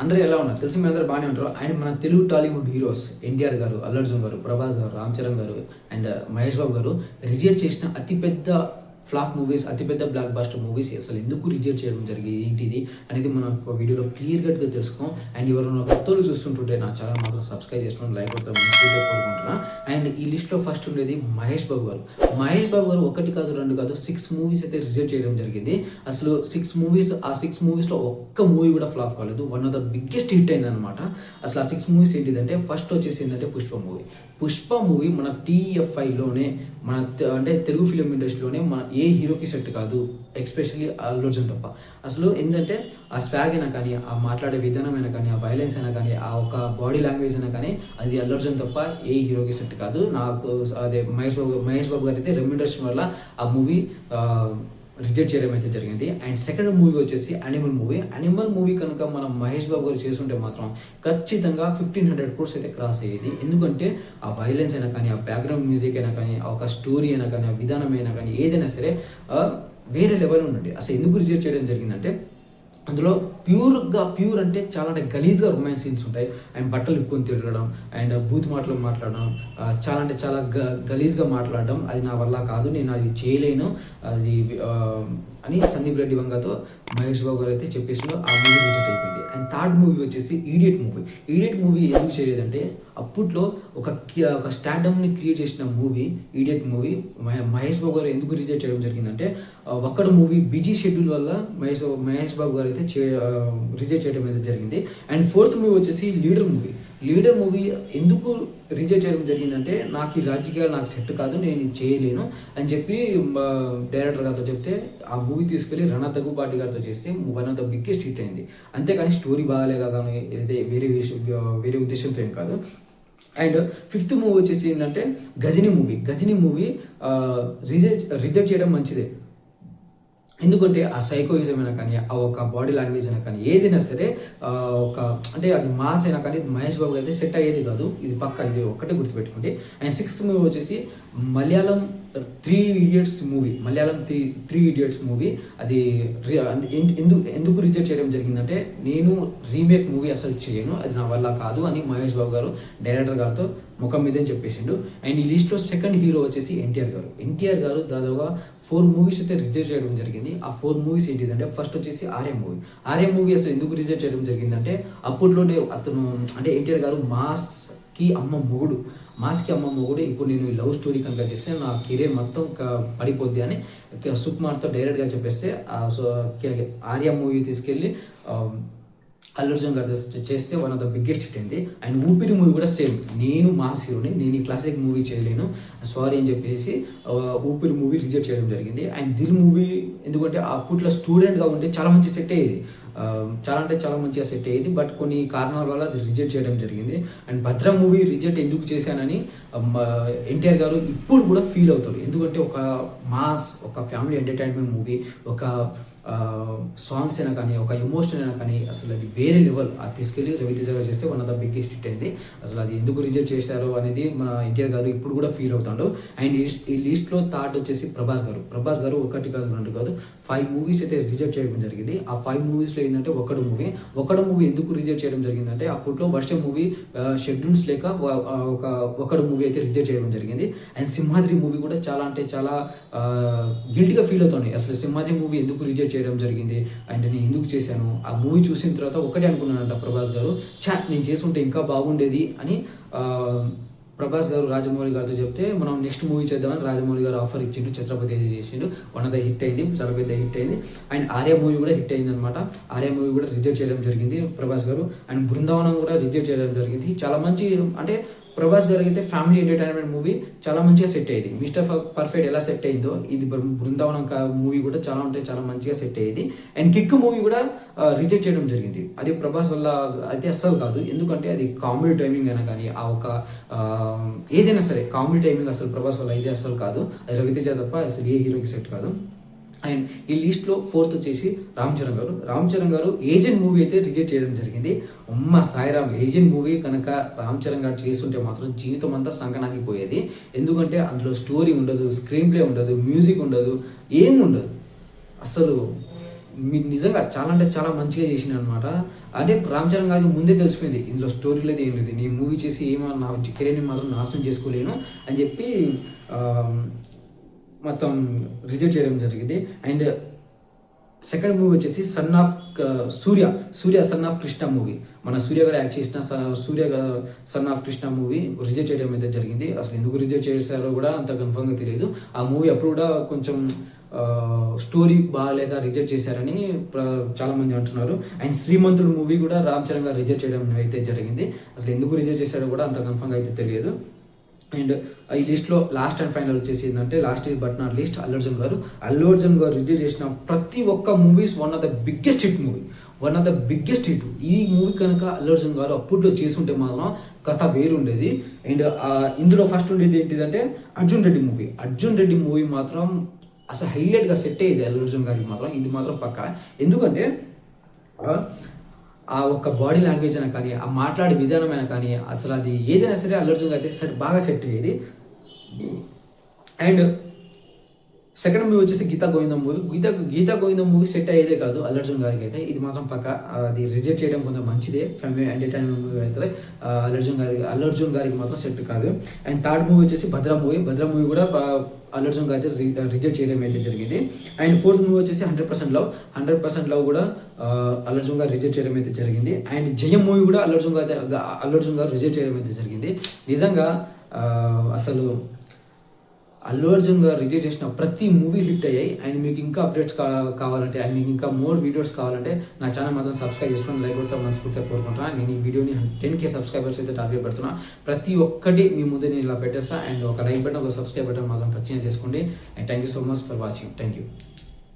అందరూ ఎలా ఉన్నారు తెలిసి మీ అందరూ బాగానే ఉంటారు. అండ్ మన తెలుగు టాలీవుడ్ హీరోస్ ఎన్టీఆర్ గారు, అల్లు అర్జున్ గారు, ప్రభాస్ గారు, రామ్ చరణ్ గారు అండ్ మహేష్ బాబు గారు రిజెక్ట్ చేసిన అతిపెద్ద ఫ్లాప్ మూవీస్, అతిపెద్ద బ్లాక్ బాస్టర్ మూవీస్ అసలు ఎందుకు రిజెక్ట్ చేయడం జరిగింది, ఏంటిది అనేది మనం ఒక వీడియోలో క్లియర్ కట్గా తెలుసుకోం. అండ్ ఎవరైనా కొత్తలు చూస్తుంటుంటే నా ఛానల్ మాత్రం సబ్స్క్రైబ్ చేసుకుని లైక్ కొడతారు మంచిగా కోరుకుంటున్నా. అండ్ ఈ లిస్ట్లో ఫస్ట్ ఉండేది మహేష్ బాబు గారు. మహేష్ బాబు గారు ఒకటి కాదు, రెండు కాదు, 6 మూవీస్ అయితే రిజెక్ట్ చేయడం జరిగింది. అసలు 6 మూవీస్, ఆ 6 మూవీస్లో ఒక్క మూవీ కూడా ఫ్లాప్ కాలేదు. One of the biggest hit అయింది అనమాట. అసలు ఆ 6 మూవీస్ ఏంటిదంటే ఫస్ట్ వచ్చేసి ఏంటంటే పుష్ప మూవీ మన టీఎఫ్ఐలోనే మన అంటే తెలుగు ఫిలిం ఇండస్ట్రీలోనే మన ఏ హీరోకి సెట్ కాదు, ఎస్పెషల్లీ అల్లు అర్జున్ తప్ప. అసలు ఏంటంటే ఆ స్వాగ్ అయినా కానీ, ఆ మాట్లాడే విధానం అయినా కానీ, ఆ వైలెన్స్ అయినా కానీ, ఆ ఒక బాడీ లాంగ్వేజ్ అయినా కానీ అది అల్లు అర్జున్ తప్ప ఏ హీరోకి సెట్ కాదు. నాకు అదే మహేష్ బాబు గారు అయితే రెమ్యూనరేషన్ వల్ల ఆ మూవీ రిజెక్ట్ చేయడం అయితే జరిగింది. అండ్ సెకండ్ మూవీ వచ్చేసి అనిమల్ మూవీ కనుక మనం మహేష్ బాబు గారు చేస్తుంటే మాత్రం ఖచ్చితంగా 1500 crores అయితే క్రాస్ అయ్యేది. ఎందుకంటే ఆ వైలెన్స్ అయినా కానీ, ఆ బ్యాక్గ్రౌండ్ మ్యూజిక్ అయినా కానీ, ఆ ఒక స్టోరీ అయినా కానీ, ఆ విధానం అయినా కానీ ఏదైనా సరే వేరే లెవెల్ ఉండండి. అసలు ఎందుకు రిజెక్ట్ చేయడం జరిగిందంటే అందులో ప్యూర్ అంటే చాలా అంటే గలీజ్గా రొమాన్స్ సీన్స్ ఉంటాయి. అండ్ బట్టలు ఇప్పుకొని తిరగడం అండ్ బూత్ మాటలు మాట్లాడడం, చాలా అంటే చాలా గలీజ్గా మాట్లాడడం, అది నా వల్ల కాదు, నేను అది చేయలేను అది అని సందీప్ రెడ్డి వంగతో మహేష్ బాబు గారు అయితే చెప్పేసిలో ఆ మూవీ రిజెక్ట్ అయిపోయింది. అండ్ థర్డ్ మూవీ వచ్చేసి ఈడియట్ మూవీ ఎందుకు చేయలేదంటే అప్పట్లో ఒక స్టాండమ్ని క్రియేట్ చేసిన movie idiot movie Mahesh Babu గారు ఎందుకు రిజెక్ట్ చేయడం జరిగిందంటే ఒక్కడ మూవీ బిజీ షెడ్యూల్ వల్ల మహేష్ బాబు గారు అయితే రిజెక్ట్ చేయడం అయితే జరిగింది. అండ్ ఫోర్త్ మూవీ వచ్చేసి లీడర్ మూవీ ఎందుకు రిజెక్ట్ చేయడం జరిగిందంటే నాకు ఈ రాజకీయాలు నాకు సెట్ కాదు, నేను ఇది చేయలేను అని చెప్పి డైరెక్టర్ గారితో చెప్తే ఆ మూవీ తీసుకెళ్ళి రణ దగ్గుబాటి గారితో చేస్తే one of the biggest hit అయింది. అంతేకాని స్టోరీ బాగాలేక కానీ అయితే వేరే ఉద్దేశంతో ఏం కాదు. అండ్ ఫిఫ్త్ మూవీ వచ్చేసి ఏంటంటే గజనీ మూవీ రిజెక్ట్ చేయడం మంచిదే. ఎందుకంటే ఆ సైకోయిజం అయినా కానీ, ఆ ఒక బాడీ లాంగ్వేజ్ అయినా కానీ ఏదైనా సరే ఒక అంటే అది మాస్ అయినా కానీ మహేష్ బాబు అయితే సెట్ అయ్యేది కాదు. ఇది పక్క, ఇది ఒక్కటే గుర్తుపెట్టుకోండి. అండ్ సిక్స్త్ మూవీ వచ్చేసి మలయాళం 3 Idiots మూవీ అది ఎందుకు రిజెక్ట్ చేయడం జరిగిందంటే నేను రీమేక్ మూవీ అసలు చేయను, అది నా వల్ల కాదు అని మహేష్ బాబు గారు డైరెక్టర్ గారితో ముఖం మీదే చెప్పేసిండు. అండ్ ఈ లిస్ట్లో సెకండ్ హీరో వచ్చేసి ఎన్టీఆర్ గారు దాదాపుగా 4 మూవీస్ అయితే రిజెక్ట్ చేయడం జరిగింది. ఆ 4 మూవీస్ ఏంటిదంటే ఫస్ట్ వచ్చేసి ఆర్య మూవీ అసలు ఎందుకు రిజెక్ట్ చేయడం జరిగిందంటే అప్పట్లోనే అతను అంటే ఎన్టీఆర్ గారు మాస్కి అమ్మ మొగుడు, ఇప్పుడు నేను లవ్ స్టోరీ కనుక చేస్తే నా కెరీర్ మొత్తం పడిపోద్ది అని సుకుమార్తో డైరెక్ట్గా చెప్పేస్తే ఆర్య మూవీ తీసుకెళ్ళి అల్లు అర్జున్ గారు చేస్తే one of the biggest hit అయింది. అండ్ ఊపిరి మూవీ కూడా సేమ్, నేను మాస్ హీరోని, నేను ఈ క్లాసిక్ మూవీ చేయలేను సారీ అని చెప్పేసి ఊపిరి మూవీ రిజెక్ట్ చేయడం జరిగింది. అండ్ దిల్ మూవీ ఎందుకంటే అప్పట్లో స్టూడెంట్గా ఉంటే చాలా మంచి సెట్ అయ్యేది, చాలా అంటే చాలా మంచిగా సెట్ అయ్యేది. బట్ కొన్ని కారణాల వల్ల అది రిజెక్ట్ చేయడం జరిగింది. అండ్ భద్ర మూవీ రిజెక్ట్ ఎందుకు చేశానని ఎన్టీఆర్ గారు ఇప్పుడు కూడా ఫీల్ అవుతాడు. ఎందుకంటే ఒక మాస్, ఒక ఫ్యామిలీ ఎంటర్టైన్మెంట్ మూవీ, ఒక సాంగ్స్ అయినా కానీ, ఒక ఎమోషన్ అయినా కానీ అసలు అది వేరే లెవెల్. అది తీసుకెళ్ళి రవితేజ గారు చేస్తే one of the biggest hit అయింది. అసలు అది ఎందుకు రిజెక్ట్ చేశారు అనేది మన ఎన్టీఆర్ గారు ఇప్పుడు కూడా ఫీల్ అవుతాడు. అండ్ ఈ లిస్ట్లో థర్డ్ వచ్చేసి ప్రభాస్ గారు ఒకటి కాదు, రెండు కాదు, 5 మూవీస్ అయితే రిజెక్ట్ చేయడం జరిగింది. ఆ 5 మూవీస్లో ఏంటంటే ఒకడు మూవీ ఎందుకు రిజెక్ట్ చేయడం జరిగిందంటే అప్పట్లో వర్షం మూవీ షెడ్యూల్స్ లేక ఒకడు మూవీ అయితే రిజెక్ట్ చేయడం జరిగింది. అండ్ సింహాద్రి మూవీ కూడా చాలా అంటే చాలా గిల్టీగా ఫీల్ అవుతుంది. అసలు సింహాద్రి మూవీ ఎందుకు రిజెక్ట్ చేయడం జరిగింది అండ్ నేను ఎందుకు చేశాను, ఆ మూవీ చూసిన తర్వాత ఒకటే అనుకున్నానంట ప్రభాస్ గారు, నేను చేసుంటే ఇంకా బాగుండేది అని ప్రభాస్ గారు రాజమౌళి గారితో చెప్తే మనం నెక్స్ట్ మూవీ చేద్దామని రాజమౌళి గారు ఆఫర్ ఇచ్చిండు, ఛత్రపతి అయితే చేసిండు, వన్ ఆఫ్ ద హిట్ అయింది, చాలా పెద్ద హిట్ అయింది. అండ్ ఆర్య మూవీ కూడా హిట్ అయింది అనమాట. ఆర్య మూవీ కూడా రిజెక్ట్ చేయడం జరిగింది ప్రభాస్ గారు. అండ్ బృందావనం కూడా రిజెక్ట్ చేయడం జరిగింది. చాలా మంచి అంటే ప్రభాస్ గారికి అయితే ఫ్యామిలీ ఎంటర్టైన్మెంట్ మూవీ చాలా మంచిగా సెట్ అయ్యేది. మిస్టర్ పర్ఫెక్ట్ ఎలా సెట్ అయిందో ఇది బృందావనం మూవీ కూడా చాలా అంటే చాలా మంచిగా సెట్ అయ్యేది. అండ్ కిక్ మూవీ కూడా రిజెక్ట్ చేయడం జరిగింది. అది ప్రభాస్ వల్ల అయితే అస్సలు కాదు, ఎందుకంటే అది కామెడీ టైమింగ్ అయినా కానీ, ఆ ఒక ఏదైనా సరే కామెడీ టైమింగ్ అసలు ప్రభాస్ వల్ల అయితే అస్సలు కాదు, అది రవితేజ తప్ప అసలు ఏ హీరోకి సెట్ కాదు. అండ్ ఈ లిస్ట్లో ఫోర్త్ వచ్చేసి రామ్ చరణ్ గారు ఏజెంట్ మూవీ అయితే రిజెక్ట్ చేయడం జరిగింది. సాయిరామ్ ఏజెంట్ మూవీ కనుక రామ్ చరణ్ గారు చేస్తుంటే మాత్రం జీవితం అంతా సంకనాగిపోయేది. ఎందుకంటే అందులో స్టోరీ ఉండదు, స్క్రీన్ ప్లే ఉండదు, మ్యూజిక్ ఉండదు, ఏం ఉండదు. అసలు మీకు నిజంగా చాలా అంటే చాలా మంచిగా చేసిండు అనమాట. అంటే రామ్ చరణ్ గారికి ముందే తెలిసిపోయింది ఇందులో స్టోరీ లేదు ఏం లేదు, నేను మూవీ చేసి ఏమో నా కెరీర్ని మాత్రం నాశనం చేసుకోలేను అని చెప్పి మొత్తం రిజెక్ట్ చేయడం జరిగింది. అండ్ సెకండ్ మూవీ వచ్చేసి son of Surya son of Krishna movie. మన సూర్య గారు యాక్ట్ చేసిన Surya son of Krishna movie reject చేయడం అయితే జరిగింది. అసలు ఎందుకు రిజెక్ట్ చేశారో కూడా అంత కన్ఫర్మ్గా తెలియదు. ఆ మూవీ అప్పుడు కూడా కొంచెం స్టోరీ బాగాలేక రిజెక్ట్ చేశారని చాలామంది అంటున్నారు. అండ్ శ్రీమంతుడు మూవీ కూడా రామ్ చరణ్ గారు రిజెక్ట్ చేయడం అయితే జరిగింది. అసలు ఎందుకు రిజెక్ట్ చేశారో కూడా అంత కన్ఫర్మ్గా అయితే తెలియదు. అండ్ ఈ లిస్ట్లో లాస్ట్ అండ్ ఫైనల్ వచ్చేసి ఏంటంటే last but not least Allu Arjun గారు రిలీజ్ చేసిన ప్రతి ఒక్క movies one of the biggest hit. ఈ మూవీ కనుక అల్లు అర్జున్ గారు అప్పట్లో చేసుంటే మాత్రం కథ వేరుండేది. అండ్ ఇందులో ఫస్ట్ ఉండేది ఏంటిదంటే అర్జున్ రెడ్డి మూవీ మాత్రం అసలు హైలైట్గా సెట్ అయ్యేది అల్లు అర్జున్ గారికి మాత్రం. ఇది మాత్రం పక్కా. ఎందుకంటే ఆ ఒక్క బాడీ లాంగ్వేజ్ అయినా కానీ, ఆ మాట్లాడే విధానం అయినా కానీ, అసలు అది ఏదైనా సరే అల్లు అర్జున్ అయితే బాగా సెట్ అయ్యేది. అండ్ సెకండ్ మూవీ వచ్చేసి గీతా గోవిందం మూవీ సెట్ అయ్యేదే కాదు అల్లు అర్జున్ గారికి అయితే. ఇది మాత్రం పక్క. అది రిజెక్ట్ చేయడం కొంచెం మంచిదే. ఫ్యామిలీ ఎంటర్టైన్మెంట్ మూవీ అయితే అల్లు అర్జున్ గారికి మాత్రం సెట్ కాదు. అండ్ థర్డ్ మూవీ వచ్చేసి భద్ర మూవీ కూడా అల్లు అర్జున్ గారి రిజెక్ట్ చేయడం అయితే జరిగింది. అండ్ ఫోర్త్ మూవీ వచ్చేసి 100% లవ్ కూడా అల్లు అర్జున్ గారు రిజెక్ట్ చేయడం అయితే జరిగింది. అండ్ జయం మూవీ కూడా అల్లు అర్జున్ గారు రిజెక్ట్ చేయడం అయితే జరిగింది. నిజంగా అసలు అల్లు అర్జున్ గారు రిలీజ్ చేసిన ప్రతి మూవీ హిట్ అయ్యాయి. అండ్ మీకు ఇంకా అప్డేట్స్ కావాలంటే అండ్ మీకు ఇంకా మోర్ వీడియోస్ కావాలంటే నా ఛానల్ మాత్రం సబ్స్క్రైబ్ చేసుకొని లైక్ కొడతా మనస్ఫూర్తిగా కోరుకుంటున్నాను. నేను ఈ వీడియోని 10K సబ్స్క్రైబర్స్ అయితే టార్గెట్ పెడుతున్నా. ప్రతి ఒక్కటి మీ ముందు నేను ఇలా పెట్టేస్తా. అండ్ ఒక లైక్ బటన్, ఒక సబ్స్క్రైబ్ బటన్ మాత్రం ఖచ్చితంగా చేసుకోండి. And thank you so much for watching. Thank you.